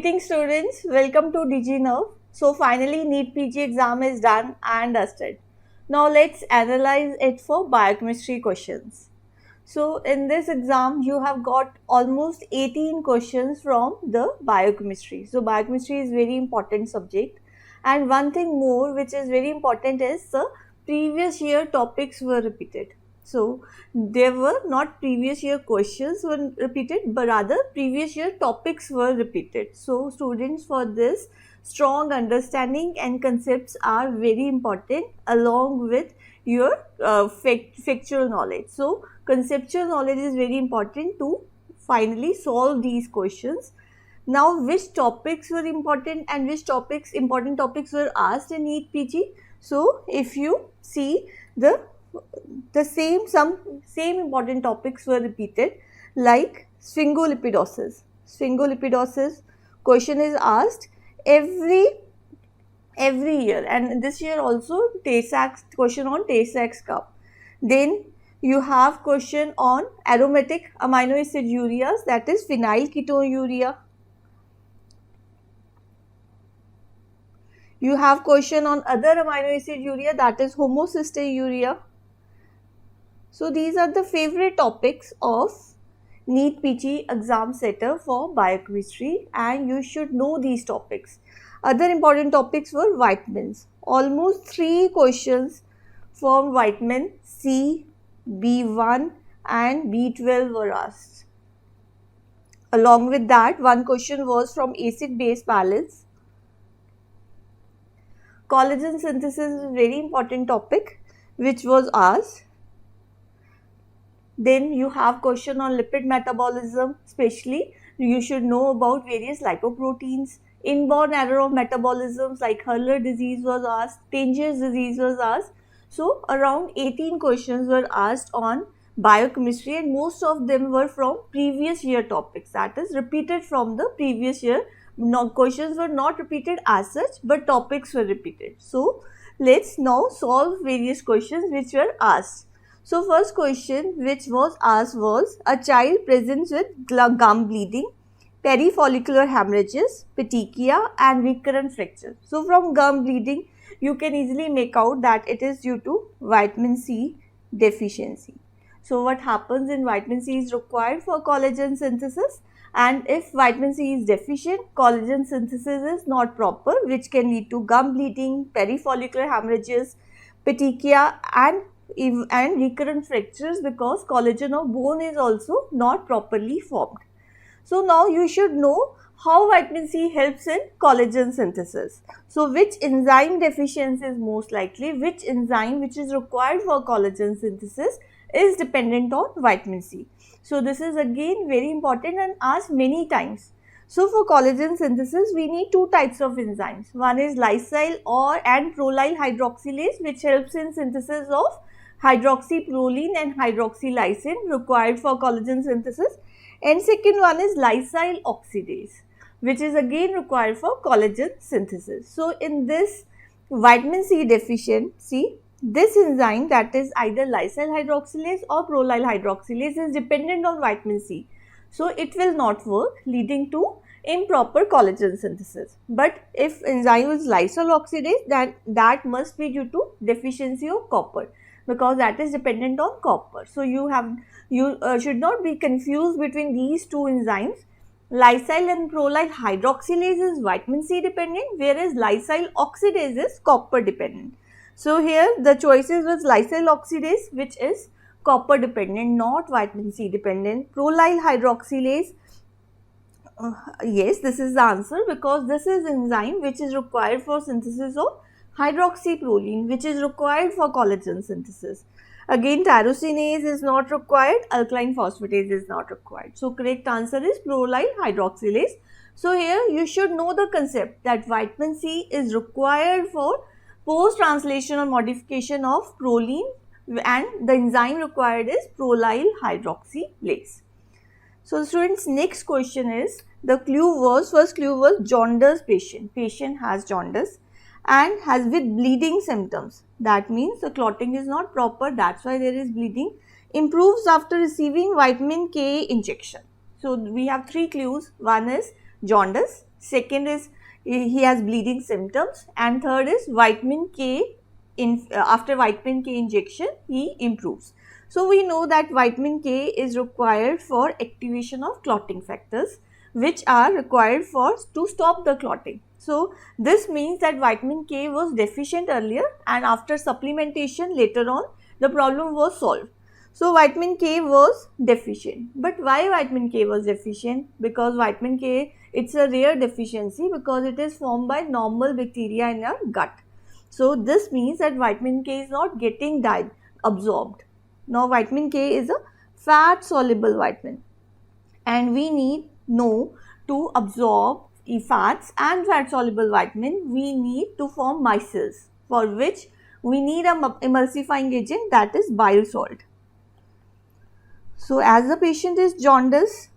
Greetings students, welcome to DigiNerve. So finally NEET PG exam is done and dusted. Now let's analyze it for biochemistry questions. So in this exam you have got almost 18 questions from the biochemistry. So biochemistry is very important subject, and one thing more which is very important is the previous year topics were repeated. So there were not previous year questions were repeated, but rather previous year topics were repeated. So students, for this, strong understanding and concepts are very important along with your factual knowledge. So conceptual knowledge is very important to finally solve these questions. Now, which topics were important and which important topics were asked in NEET PG? So if you see the same important topics were repeated, like sphingolipidosis. Sphingolipidosis question is asked every year, and this year also Tay-Sachs question on Tay-Sachs cup. Then you have question on aromatic amino acid ureas, that is phenylketonuria. You have question on other amino acid urea, that is homocystinuria. So these are the favorite topics of NEET PG exam setter for biochemistry, and you should know these topics. Other important topics were vitamins. Almost 3 questions from vitamin C, B1 and B12 were asked. Along with that, one question was from acid-base balance. Collagen synthesis is a very important topic which was asked. Then you have question on lipid metabolism, especially you should know about various lipoproteins. Inborn error of metabolisms like Hurler disease was asked, Tanger's disease was asked. So around 18 questions were asked on biochemistry, and most of them were from previous year topics, that is repeated from the previous year. No, questions were not repeated as such, but topics were repeated. So let's now solve various questions which were asked. So first question which was asked was, a child presents with gum bleeding, perifollicular hemorrhages, petechia and recurrent fracture. So from gum bleeding you can easily make out that it is due to vitamin C deficiency. So what happens in vitamin C is required for collagen synthesis, and if vitamin C is deficient, collagen synthesis is not proper, which can lead to gum bleeding, perifollicular hemorrhages, petechia and recurrent fractures, because collagen of bone is also not properly formed. So now you should know how vitamin C helps in collagen synthesis. So which enzyme deficiency is most likely, which enzyme which is required for collagen synthesis is dependent on vitamin C. So this is again very important and asked many times. So for collagen synthesis we need two types of enzymes. One is lysyl and prolyl hydroxylase, which helps in synthesis of hydroxyproline and hydroxylysine required for collagen synthesis, and second one is lysyl oxidase, which is again required for collagen synthesis. So in this vitamin C deficiency, this enzyme, that is either lysyl hydroxylase or prolyl hydroxylase, is dependent on vitamin C. So it will not work, leading to improper collagen synthesis. But if enzyme is lysyl oxidase, then that must be due to deficiency of copper, because that is dependent on copper. So you should not be confused between these two enzymes. Lysyl and prolyl hydroxylase is vitamin C dependent, whereas lysyl oxidase is copper dependent. So here the choices was lysyl oxidase, which is copper dependent, not vitamin C dependent. Prolyl hydroxylase, yes, this is the answer, because this is enzyme which is required for synthesis of hydroxyproline, which is required for collagen synthesis. Again, tyrosinase is not required, alkaline phosphatase is not required. So correct answer is prolyl hydroxylase. So here you should know the concept that vitamin C is required for post-translational modification of proline, and the enzyme required is prolyl hydroxylase. So students, next question is, the clue was, first clue was jaundice patient. Patient has jaundice and has with bleeding symptoms. That means the clotting is not proper, that's why there is bleeding. Improves after receiving vitamin K injection. So we have 3 clues. One is jaundice, second is he has bleeding symptoms, and third is vitamin K after vitamin K injection he improves. So we know that vitamin K is required for activation of clotting factors which are required to stop the clotting. So this means that vitamin K was deficient earlier, and after supplementation later on the problem was solved. So vitamin K was deficient. But why vitamin K was deficient? Because vitamin K, it's a rare deficiency because it is formed by normal bacteria in our gut. So this means that vitamin K is not getting absorbed. Now vitamin K is a fat soluble vitamin, and we need to absorb fats and fat soluble vitamin, we need to form micelles, for which we need an emulsifying agent, that is bile salt. So as the patient is jaundice,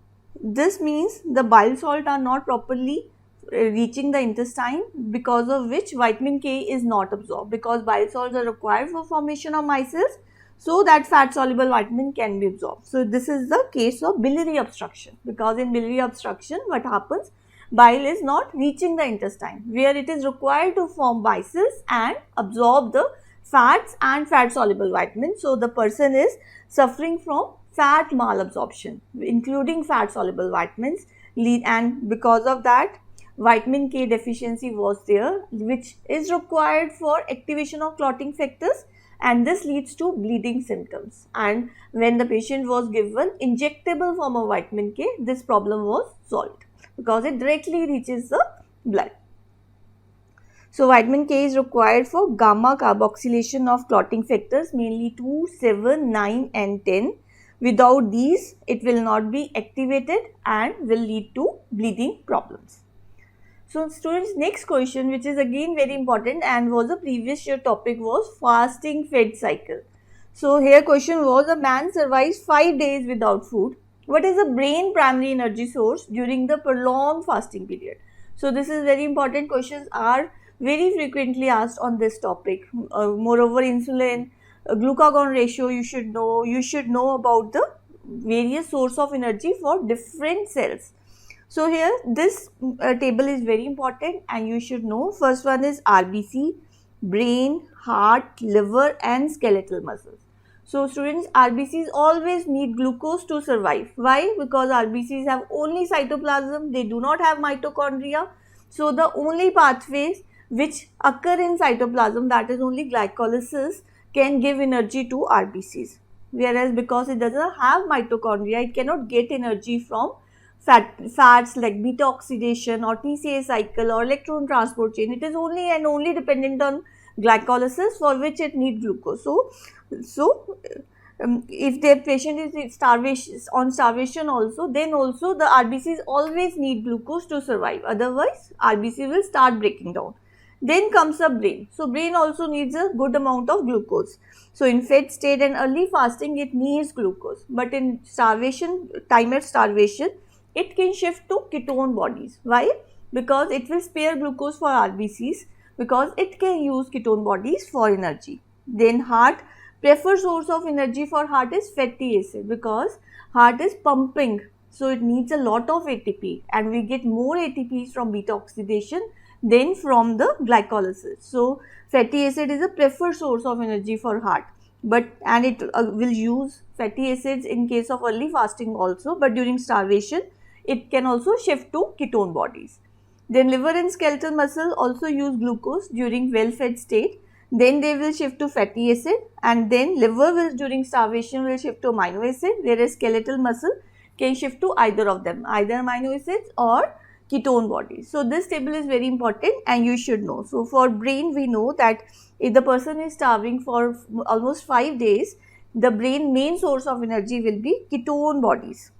this means the bile salt are not properly reaching the intestine, because of which vitamin K is not absorbed, because bile salts are required for formation of micelles so that fat soluble vitamin can be absorbed. So this is the case of biliary obstruction, because in biliary obstruction what happens, bile is not reaching the intestine where it is required to form micelles and absorb the fats and fat soluble vitamins. So the person is suffering from fat malabsorption, including fat soluble vitamins, and because of that vitamin K deficiency was there, which is required for activation of clotting factors, and this leads to bleeding symptoms. And when the patient was given injectable form of vitamin K, this problem was solved because it directly reaches the blood. So vitamin K is required for gamma carboxylation of clotting factors, mainly 2, 7, 9 and 10. Without these, it will not be activated and will lead to bleeding problems. So students, next question, which is again very important and was a previous year topic, was fasting fed cycle. So here question was, a man survives 5 days without food. What is the brain primary energy source during the prolonged fasting period? So this is very important. Questions are very frequently asked on this topic. Moreover, insulin, glucagon ratio you should know. You should know about the various source of energy for different cells. So here this table is very important and you should know. First one is RBC, brain, heart, liver and skeletal muscles. So students, RBCs always need glucose to survive. Why? Because RBCs have only cytoplasm, they do not have mitochondria. So the only pathways which occur in cytoplasm, that is only glycolysis, can give energy to RBCs. Whereas because it doesn't have mitochondria, it cannot get energy from fats like beta oxidation or TCA cycle or electron transport chain. It is only and only dependent on glycolysis, for which it needs glucose. So if the patient is on starvation also, then also the RBCs always need glucose to survive. Otherwise, RBC will start breaking down. Then comes the brain. So brain also needs a good amount of glucose. So in fed state and early fasting, it needs glucose. But in starvation, time at starvation, it can shift to ketone bodies. Why? Because it will spare glucose for RBCs, because it can use ketone bodies for energy. Then heart, preferred source of energy for heart is fatty acid, because heart is pumping. So it needs a lot of ATP, and we get more ATPs from beta oxidation than from the glycolysis. So fatty acid is a preferred source of energy for heart, and it will use fatty acids in case of early fasting also, but during starvation it can also shift to ketone bodies. Then liver and skeletal muscle also use glucose during well fed state, then they will shift to fatty acid, and then liver will during starvation will shift to amino acid, whereas skeletal muscle can shift to either of them, either amino acids or ketone bodies. So this table is very important and you should know. So for brain, we know that if the person is starving for almost 5 days, the brain main source of energy will be ketone bodies.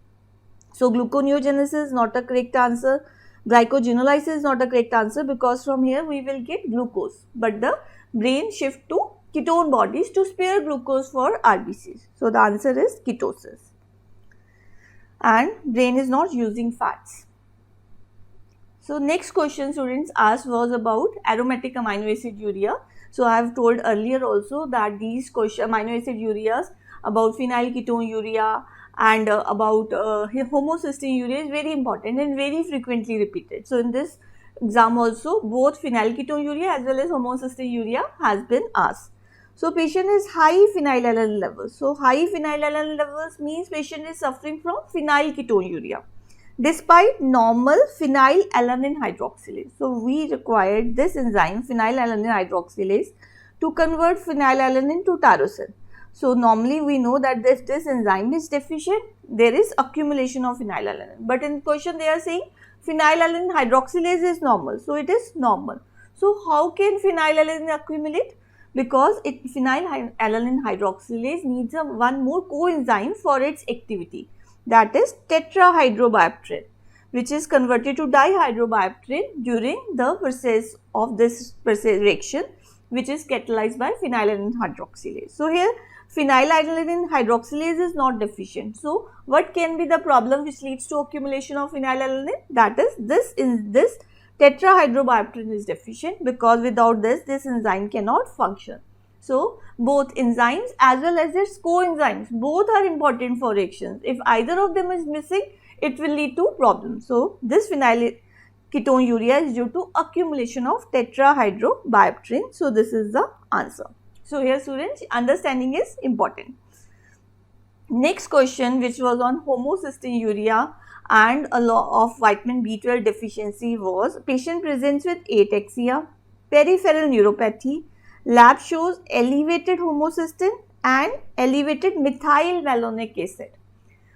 So gluconeogenesis is not a correct answer, glycogenolysis is not a correct answer, because from here we will get glucose, but the brain shift to ketone bodies to spare glucose for RBCs. So the answer is ketosis, and brain is not using fats. So next question students asked was about aromatic amino acid urea. So I have told earlier also that these amino acid ureas about phenylketonuria and about homocystinuria is very important and very frequently repeated. So in this exam also both phenylketonuria as well as homocystinuria has been asked. So patient is high phenylalanine levels. So high phenylalanine levels means patient is suffering from phenylketonuria despite normal phenylalanine hydroxylase. So we required this enzyme phenylalanine hydroxylase to convert phenylalanine to tyrosine. So normally we know that if this enzyme is deficient, there is accumulation of phenylalanine. But in question they are saying phenylalanine hydroxylase is normal. So it is normal. So how can phenylalanine accumulate? Because phenylalanine hydroxylase needs one more coenzyme for its activity, that is tetrahydrobiopterin, which is converted to dihydrobiopterin during the process of this reaction, which is catalyzed by phenylalanine hydroxylase. So here phenylalanine hydroxylase is not deficient. So what can be the problem which leads to accumulation of phenylalanine? That is this tetrahydrobiopterin is deficient, because without this enzyme cannot function. So both enzymes as well as its coenzymes, both are important for reactions. If either of them is missing, it will lead to problems. So this phenylketonuria is due to accumulation of tetrahydrobiopterin. So this is the answer. So here students, understanding is important. Next question, which was on homocystinuria and a law of vitamin B12 deficiency, was patient presents with ataxia, peripheral neuropathy, lab shows elevated homocysteine and elevated methyl malonic acid.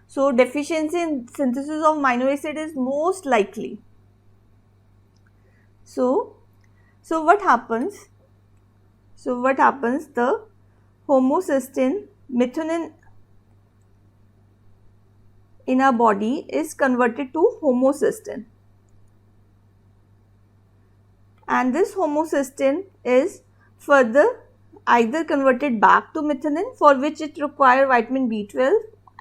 So deficiency in synthesis of amino acid is most likely. So what happens? The homocysteine, methionine in our body is converted to homocysteine, and this homocysteine is further either converted back to methionine, for which it requires vitamin B12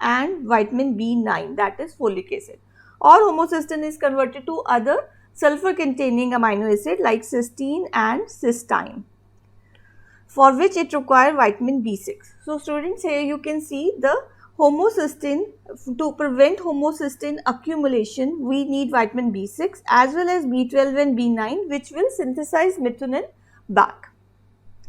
and vitamin B9, that is folic acid, or homocysteine is converted to other sulfur containing amino acid like cysteine and cysteine, for which it requires vitamin B6. So students, here you can see the homocysteine. To prevent homocysteine accumulation, we need vitamin B6 as well as B12 and B9, which will synthesize methionine back.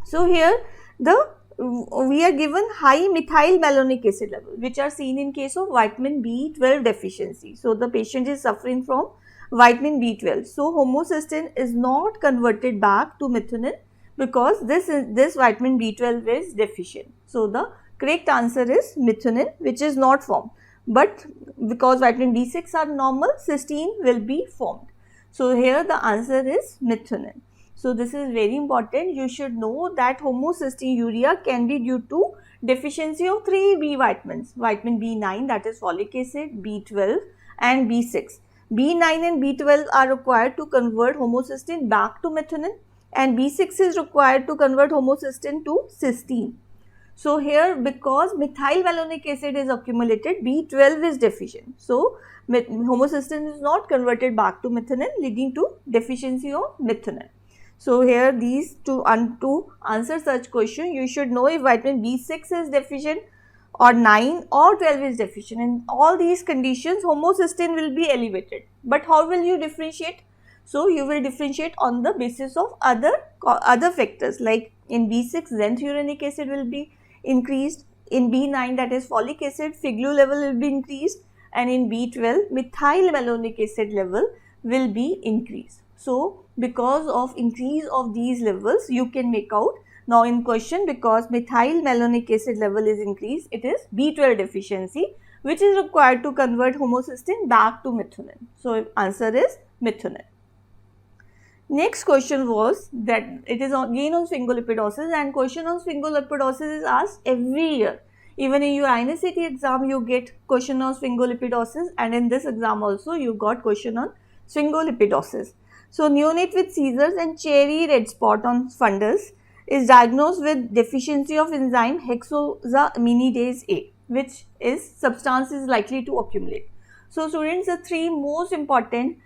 So here we are given high methyl malonic acid level, which are seen in case of vitamin B12 deficiency. So the patient is suffering from vitamin B12. So homocysteine is not converted back to methionine because this vitamin B12 is deficient. So the correct answer is methionine, which is not formed. But because vitamin B6 are normal, cysteine will be formed. So here the answer is methionine. So this is very important. You should know that homocystinuria can be due to deficiency of 3 B vitamins. Vitamin B9, that is folic acid, B12 and B6. B9 and B12 are required to convert homocysteine back to methionine, and B6 is required to convert homocysteine to cysteine. So here, because methyl malonic acid is accumulated, B12 is deficient. So homocysteine is not converted back to methionine, leading to deficiency of methionine. So here these to answer such question, you should know if vitamin B6 is deficient or 9 or 12 is deficient. In all these conditions, homocysteine will be elevated. But how will you differentiate? So you will differentiate on the basis of other factors, like in B6 xanthurenic acid will be increased, in B9 that is folic acid Figlu level will be increased, and in B12 methyl malonic acid level will be increased. So because of increase of these levels you can make out. Now in question, because methyl malonic acid level is increased, it is B12 deficiency which is required to convert homocysteine back to methionine. So answer is methionine. Next question was that it is again on sphingolipidosis, and question on sphingolipidosis is asked every year. Even in your INSET exam you get question on sphingolipidosis, and in this exam also you got question on sphingolipidosis. So neonate with seizures and cherry red spot on fundus is diagnosed with deficiency of enzyme hexosaminidase A, which is substance is likely to accumulate. So students, the three most important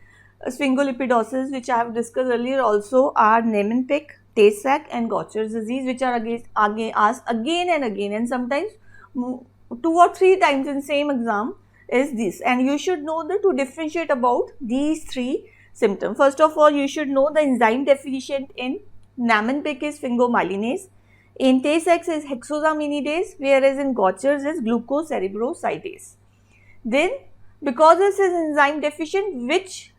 sphingolipidosis which I have discussed earlier also are Niemann-Pick, Tay-Sachs and Gaucher's disease, which are again asked again and again, and sometimes 2 or 3 times in same exam is this, and you should know to differentiate about these 3 symptoms. First of all, you should know the enzyme deficient in Niemann-Pick is sphingomyelinase, in Tay-Sachs is hexosaminidase, whereas in Gaucher's is glucocerebrosidase. Then, because this is enzyme deficient, which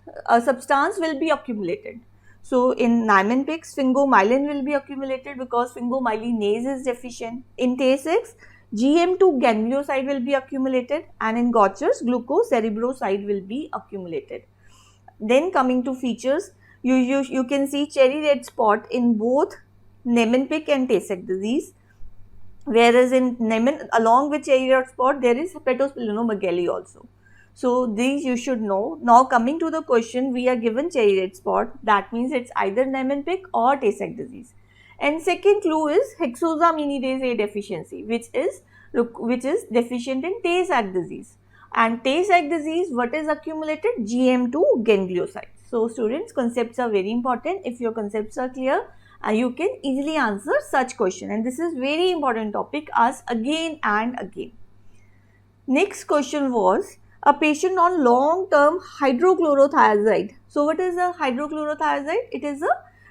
substance will be accumulated? So, in Niemann-Pick, sphingomyelin will be accumulated because sphingomyelinase is deficient. In Tay-Sachs, GM2 ganglioside will be accumulated, and in Gaucher's, glucocerebroside will be accumulated. Then coming to features, you can see cherry red spot in both Niemann-Pick and Tay-Sachs disease, whereas in Niemann, along with cherry red spot, there is hepatosplenomegaly also. So these you should know. Now coming to the question, we are given cherry red spot, that means it's either Niemann-Pick or Tay-Sachs disease. And second clue is hexosaminidase A deficiency, which is deficient in Tay-Sachs disease. And Tay-Sachs disease, what is accumulated? GM2 ganglioside. So students, concepts are very important. If your concepts are clear, you can easily answer such question, and this is very important topic asked again and again. Next question was a patient on long-term hydrochlorothiazide. So what is a hydrochlorothiazide? It is a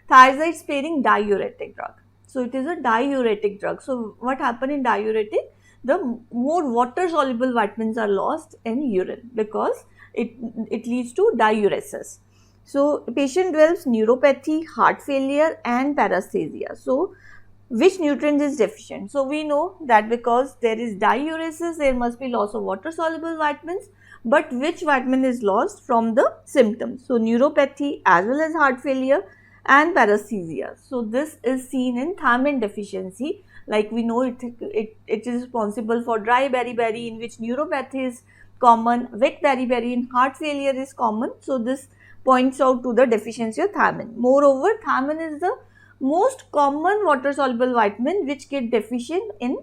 thiazide sparing diuretic drug. So it is a diuretic drug. So what happens in diuretic? The more water soluble vitamins are lost in urine because it leads to diuresis. So patient develops neuropathy, heart failure and paresthesia. So which nutrient is deficient? So we know that because there is diuresis, there must be loss of water soluble vitamins, but which vitamin is lost from the symptoms? So neuropathy as well as heart failure and paresthesia. So this is seen in thiamine deficiency. Like we know it is responsible for dry beriberi, in which neuropathy is common, wet beriberi in heart failure is common. So this points out to the deficiency of thiamine. Moreover, thiamine is the most common water soluble vitamin which get deficient in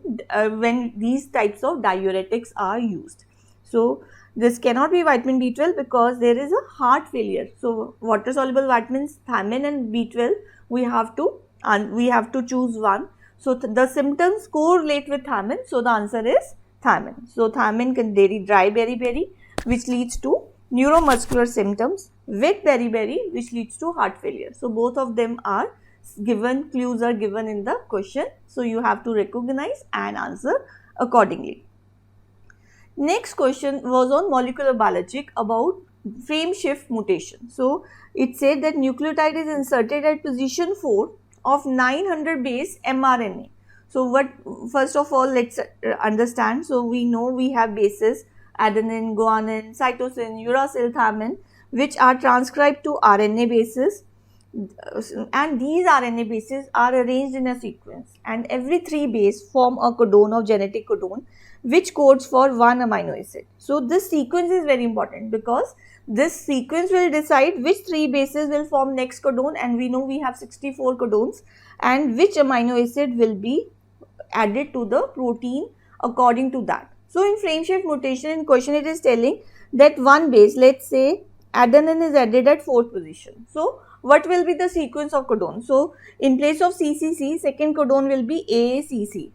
when these types of diuretics are used. So this cannot be vitamin B12 because there is a heart failure. So water soluble vitamins thiamine and B12 we have to choose one. So the symptoms correlate with thiamine. So the answer is thiamine. So thiamine can dry beriberi, which leads to neuromuscular symptoms, wet beriberi, which leads to heart failure. So both of them are given, clues are given in the question. So you have to recognize and answer accordingly. Next question was on molecular biology about frame shift mutation. So it said that nucleotide is inserted at position 4 of 900 base mRNA. So what, first of all, let's understand. So we know we have bases adenine, guanine, cytosine, uracil, thymine, which are transcribed to RNA bases, and these RNA bases are arranged in a sequence, and every 3 base form a codon of genetic codon which codes for one amino acid. So this sequence is very important because this sequence will decide which 3 bases will form next codon, and we know we have 64 codons, and which amino acid will be added to the protein according to that. So in frame shift mutation in question, it is telling that one base, let's say adenine, is added at 4th position. So what will be the sequence of codon? So in place of CCC, second codon will be AACC,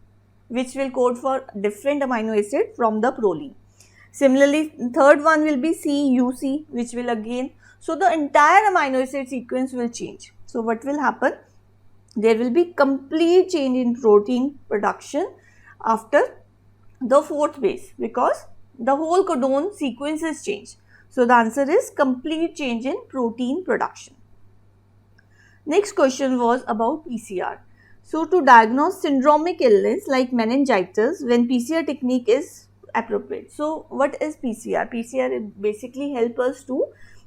which will code for different amino acid from the proline. Similarly, third one will be CUC, which will again, so the entire amino acid sequence will change. So what will happen? There will be complete change in protein production after the 4th base because the whole codon sequence is changed. So the answer is complete change in protein production. Next question was about PCR. So to diagnose syndromic illness like meningitis, when PCR technique is appropriate. So what is PCR? PCR basically help us to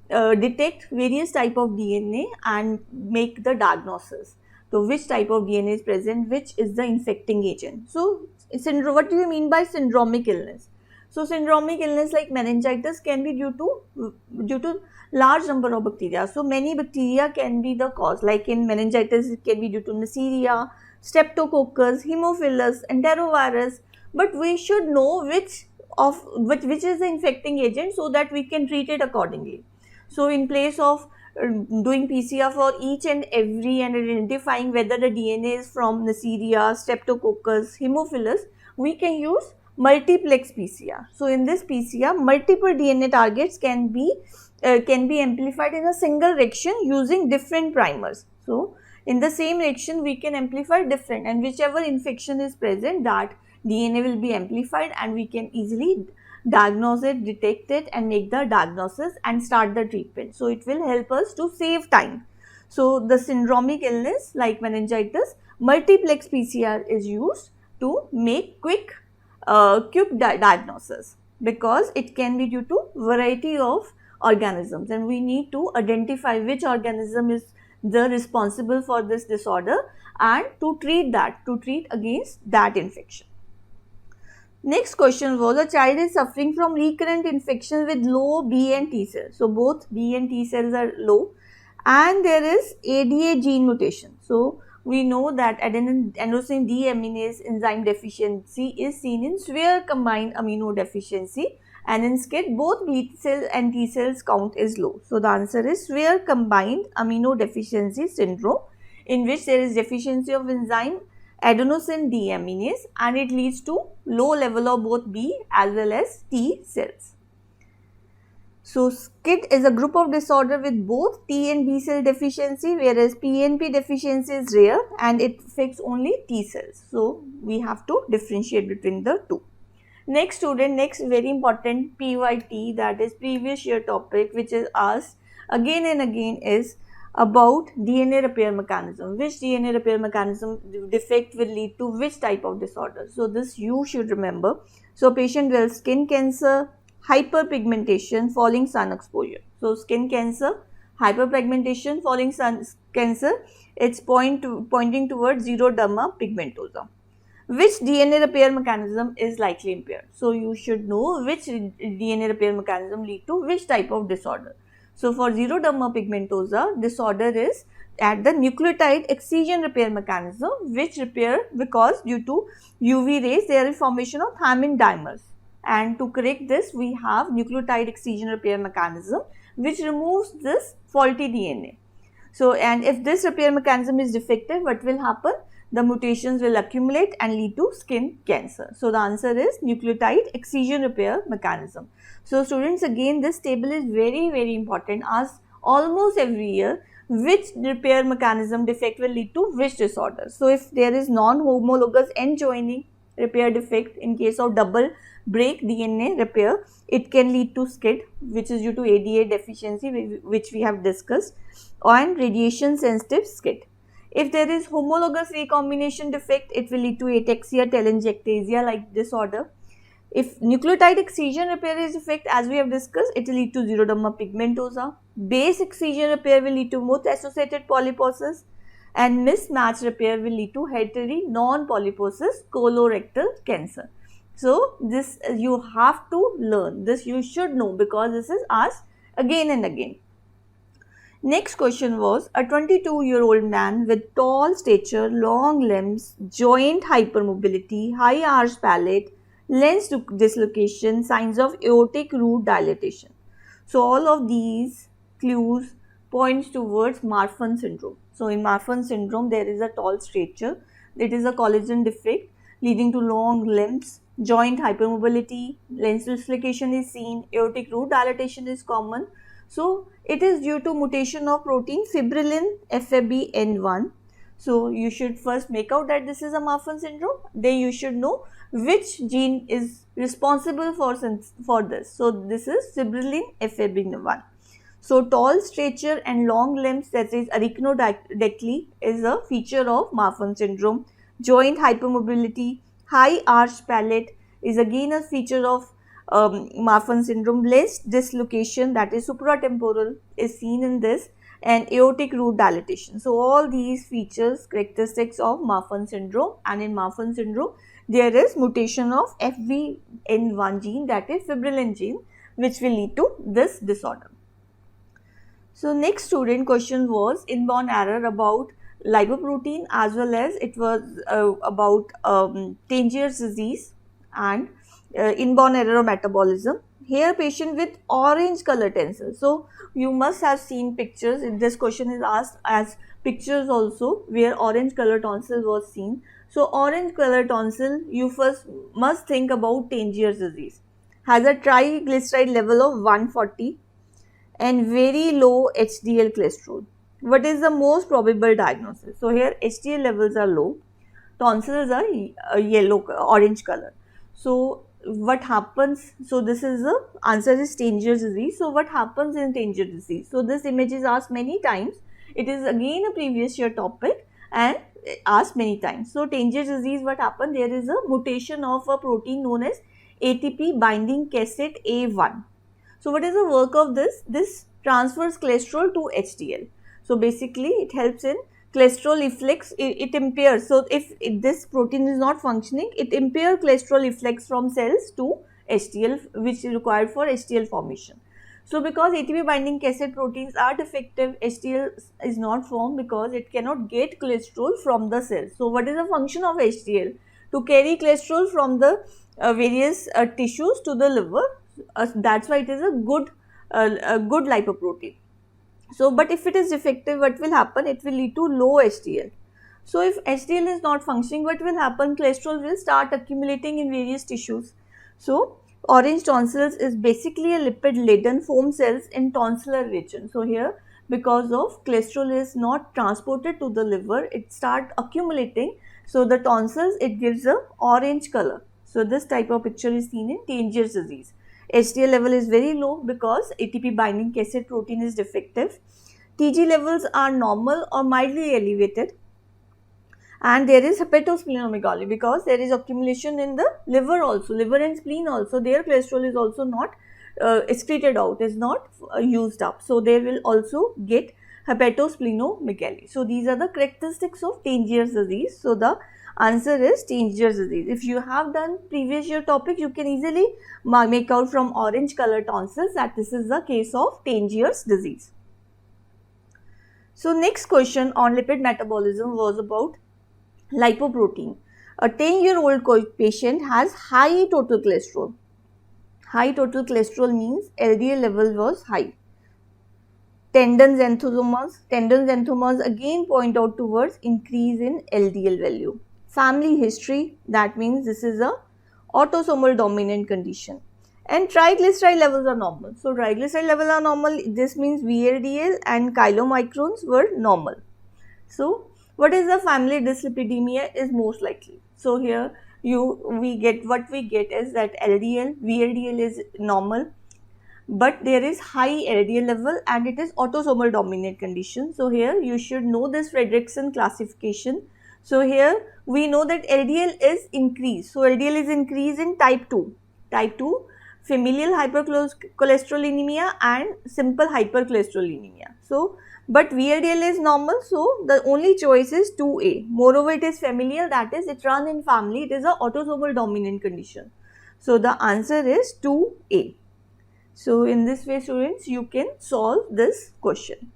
detect various type of DNA and make the diagnosis. So which type of DNA is present, which is the infecting agent. So what do you mean by syndromic illness? So syndromic illness like meningitis can be due to large number of bacteria. So many bacteria can be the cause, like in meningitis it can be due to Neisseria, Streptococcus, Haemophilus, Enterovirus, but we should know which is the infecting agent so that we can treat it accordingly. So in place of doing PCR for each and every and identifying whether the DNA is from Neisseria, Streptococcus, Haemophilus, we can use multiplex PCR. So in this PCR, multiple DNA targets can be amplified in a single reaction using different primers. So in the same reaction we can amplify different, and whichever infection is present, that DNA will be amplified and we can easily diagnose it, detect it and make the diagnosis and start the treatment. So it will help us to save time. So the syndromic illness like meningitis, multiplex PCR is used to make quick diagnosis, because it can be due to variety of organisms and we need to identify which organism is the responsible for this disorder and to treat against that infection. Next question was, a child is suffering from recurrent infection with low B and T cells. So both B and T cells are low and there is ADA gene mutation. So we know that adenosine deaminase enzyme deficiency is seen in severe combined amino deficiency, and in SCID both B cell and T cells count is low. So the answer is severe combined amino deficiency syndrome, in which there is deficiency of enzyme adenosine deaminase and it leads to low level of both B as well as T cells. So SCID is a group of disorder with both T and B cell deficiency, whereas PNP deficiency is rare and it affects only T cells. So we have to differentiate between the two. Next very important PYT, that is previous year topic, which is asked again and again, is about DNA repair mechanism. Which DNA repair mechanism defect will lead to which type of disorder? So this you should remember. So patient develops skin cancer, hyperpigmentation following sun exposure. So skin cancer, hyperpigmentation following sun cancer, it's pointing towards xeroderma pigmentosa. Which DNA repair mechanism is likely impaired? So you should know which DNA repair mechanism lead to which type of disorder. So for xeroderma pigmentosa, disorder is at the nucleotide excision repair mechanism, which repair because due to UV rays there is formation of thymine dimers, and to correct this we have nucleotide excision repair mechanism which removes this faulty DNA. So and if this repair mechanism is defective, what will happen? The mutations will accumulate and lead to skin cancer. So the answer is nucleotide excision repair mechanism. So students, again this table is very important, asked almost every year, which repair mechanism defect will lead to which disorder. So if there is non-homologous end joining repair defect in case of double break DNA repair, it can lead to SCID, which is due to ADA deficiency, which we have discussed, and radiation sensitive SCID. If there is homologous recombination defect, it will lead to ataxia telangiectasia like disorder. If nucleotide excision repair is defect, as we have discussed, it will lead to xeroderma pigmentosa. Base excision repair will lead to MUT associated polyposis, and mismatch repair will lead to hereditary non-polyposis colorectal cancer. So this you have to learn, this you should know, because this is asked again and again. Next question was, a 22-year-old man with tall stature, long limbs, joint hypermobility, high arch palate, lens dislocation, signs of aortic root dilatation. So all of these clues points towards Marfan syndrome. So in Marfan syndrome there is a tall stature, it is a collagen defect leading to long limbs, joint hypermobility, lens dislocation is seen, aortic root dilatation is common. So it is due to mutation of protein fibrillin FABN1. So you should first make out that this is a Marfan syndrome, then you should know which gene is responsible for this. So this is fibrillin FABN1. So tall stature and long limbs, that is arachnodactyly, is a feature of Marfan syndrome. Joint hypermobility, high arch palate is again a feature of Marfan syndrome. Lens dislocation, that is supratemporal, is seen in this, and aortic root dilatation. So all these features characteristics of Marfan syndrome, and in Marfan syndrome there is mutation of FBN1 gene, that is fibrillin gene, which will lead to this disorder. So next student question was inborn error about lipoprotein, as well as it was about Tanger's disease and inborn error of metabolism. Here patient with orange color tensor. So you must have seen pictures. This question is asked as pictures also, where orange color tonsil was seen. So orange color tonsil, you first must think about Tangier's disease. Has a triglyceride level of 140 and very low HDL cholesterol. What is the most probable diagnosis? So here HDL levels are low, tonsils are yellow, orange color. So what happens? So this is the answer is Tangier's disease. So what happens in Tangier's disease? So this image is asked many times. It is again a previous year topic and asked many times. So Tangier's disease, what happened? There is a mutation of a protein known as ATP binding cassette A1. So what is the work of this? This transfers cholesterol to HDL. So basically it helps in cholesterol efflux, it impairs. So if this protein is not functioning, it impairs cholesterol efflux from cells to HDL, which is required for HDL formation. So because ATP binding cassette proteins are defective, HDL is not formed because it cannot get cholesterol from the cells. So what is the function of HDL? To carry cholesterol from the various tissues to the liver. That's why it is a good lipoprotein. So, but if it is defective, what will happen? It will lead to low HDL. So, if HDL is not functioning, what will happen? Cholesterol will start accumulating in various tissues. So, orange tonsils is basically a lipid-laden foam cells in tonsillar region. So, here because of cholesterol is not transported to the liver, it start accumulating. So, the tonsils, it gives a orange color. So, this type of picture is seen in Tangier's disease. HDL level is very low because ATP binding cassette protein is defective. TG levels are normal or mildly elevated, and there is hepatosplenomegaly because there is accumulation in the liver also, liver and spleen also. Their cholesterol is also not excreted out, is not used up. So they will also get hepatosplenomegaly. So these are the characteristics of Tangier's disease. So the answer is Tangier's disease. If you have done previous year topic, you can easily make out from orange color tonsils that this is the case of Tangier's disease. So next question on lipid metabolism was about lipoprotein. A 10-year-old patient has high total cholesterol. High total cholesterol means LDL level was high. Tendon xanthomas again point out towards increase in LDL value. Family history, that means this is a autosomal dominant condition. And triglyceride levels are normal. So triglyceride levels are normal. This means VLDL and chylomicrons were normal. So what is the family dyslipidemia is most likely. So here we get is that VLDL is normal, but there is high LDL level and it is autosomal dominant condition. So here you should know this Fredrickson classification. So here we know that LDL is increased. So LDL is increased in type 2. Type 2 familial hypercholesterolemia and simple hypercholesterolemia. So but VLDL is normal, so the only choice is 2A. Moreover, it is familial, that is it runs in family, it is a autosomal dominant condition. So the answer is 2A. So in this way, students, you can solve this question.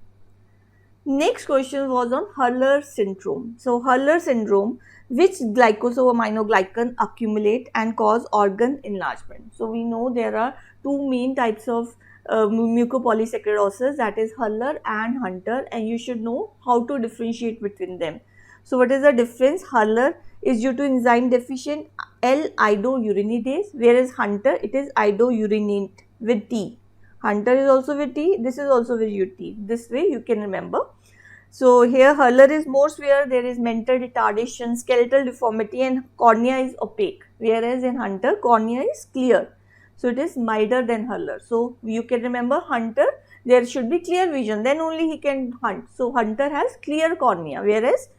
Next question was on Hurler syndrome. So Hurler syndrome, which glycosaminoglycan accumulate and cause organ enlargement. So we know there are two main types of mucopolysaccharidosis, that is Hurler and Hunter, and you should know how to differentiate between them. So what is the difference? Hurler is due to enzyme deficient L-iodourinidase, whereas Hunter it is iodourinate with T. Hunter is also with T, this is also with T. This way you can remember. So here Hurler is more severe, there is mental retardation, skeletal deformity and cornea is opaque, whereas in Hunter cornea is clear. So it is milder than Hurler. So you can remember Hunter, there should be clear vision, then only he can hunt. So Hunter has clear cornea, whereas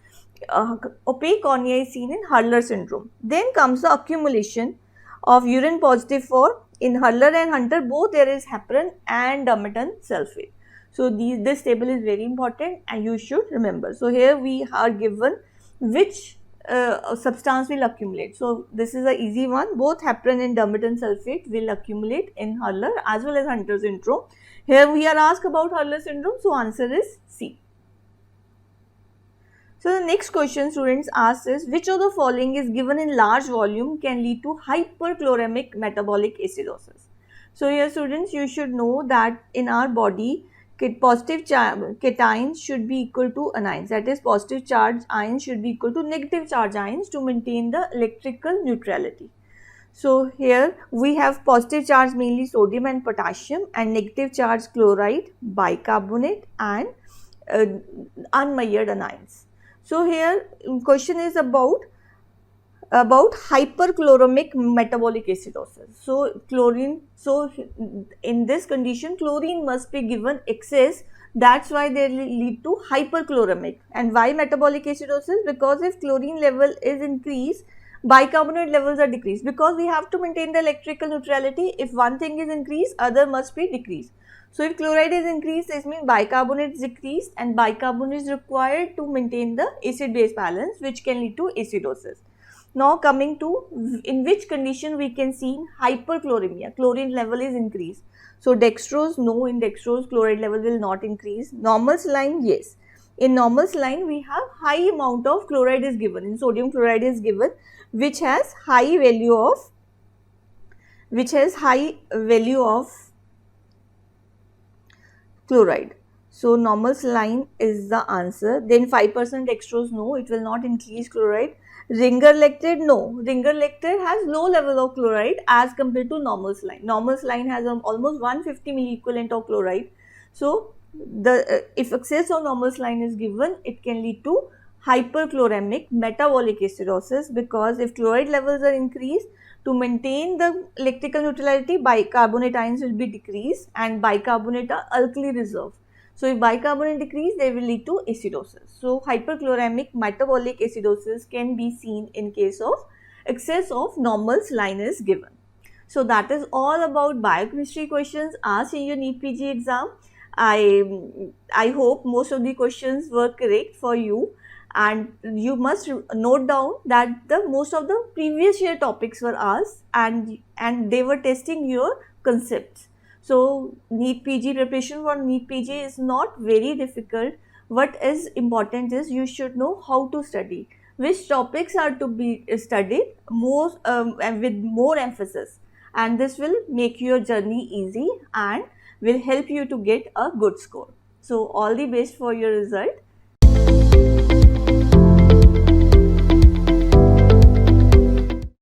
opaque cornea is seen in Hurler syndrome. Then comes the accumulation of urine positive for, in Hurler and Hunter both there is heparin and dermatan sulfate. So this table is very important and you should remember. So here we are given which substance will accumulate. So this is an easy one. Both heparin and dermatan sulfate will accumulate in Hurler as well as Hunter syndrome. Here we are asked about Hurler syndrome, so answer is C. So the next question students asked is, which of the following is given in large volume can lead to hyperchloremic metabolic acidosis? So here students, you should know that in our body positive cations should be equal to anions, that is positive charge ions should be equal to negative charge ions to maintain the electrical neutrality. So here we have positive charge mainly sodium and potassium, and negative charge chloride, bicarbonate, and unmeasured anions. So here question is about hyperchloremic metabolic acidosis. So chlorine, so in this condition chlorine must be given excess, that's why they lead to hyperchloremic. And why metabolic acidosis? Because if chlorine level is increased, bicarbonate levels are decreased, because we have to maintain the electrical neutrality. If one thing is increased, other must be decreased. So if chloride is increased, this means bicarbonate is decreased, and bicarbonate is required to maintain the acid-base balance, which can lead to acidosis. Now coming to in which condition we can see hyperchloremia, chlorine level is increased. So dextrose, no, in dextrose chloride level will not increase. Normal saline, yes. In normal saline we have high amount of chloride is given, in sodium chloride is given, which has high value of chloride. So normal saline is the answer. Then 5% dextrose, no, it will not increase chloride. Ringer lactate, no, Ringer lactate has low level of chloride as compared to normal saline. Normal saline has almost 150 milliequivalent of chloride. So the if excess of normal saline is given, it can lead to hyperchloremic metabolic acidosis, because if chloride levels are increased, to maintain the electrical neutrality, bicarbonate ions will be decreased, and bicarbonate are alkali reserve. So if bicarbonate decrease, they will lead to acidosis. So hyperchloremic metabolic acidosis can be seen in case of excess of normal saline is given. So that is all about biochemistry questions asked in your NEET PG exam. I hope most of the questions were correct for you, and you must note down that most of the previous year topics were asked, and they were testing your concepts. So NEET PG, preparation for NEET PG is not very difficult. What is important is you should know how to study, which topics are to be studied more and with more emphasis, and this will make your journey easy and will help you to get a good score. So all the best for your result.